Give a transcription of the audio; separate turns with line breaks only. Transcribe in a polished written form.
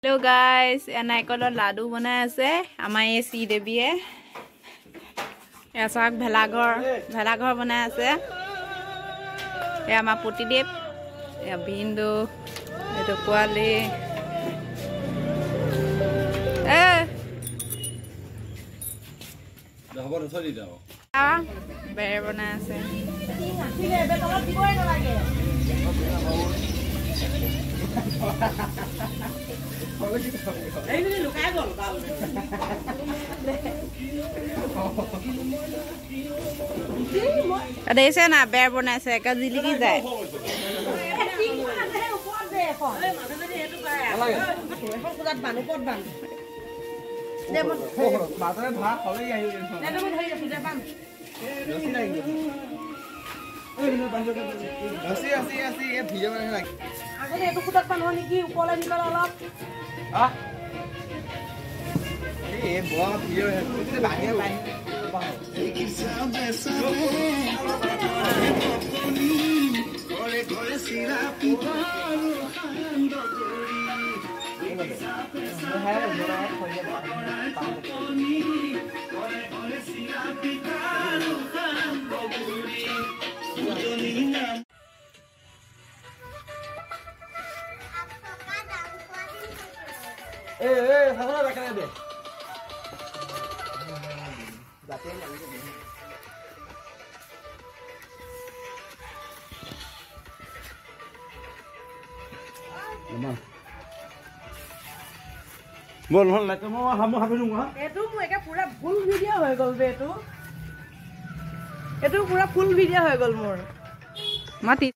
hello guys नारिकলৰ लाडू বনাই আছে আমাৰ এই সি দেৱীয়ে এসাক ভেলাঘৰ বনাই আছে এ আমাৰ প্ৰতিদেৱ এ বিন্দু এটো পোৱালি এ
খবৰ চলি দাও
বেৰ বনাই আছে দেখিছে না বেৰ বনাইছে একে জিলিকি যায়
बोल बोल लाइक हम दूंगा
एटू मु एके पूरा फुल वीडियो हो गल बे एटू पूरा फुल वीडियो हो गल मोर
माती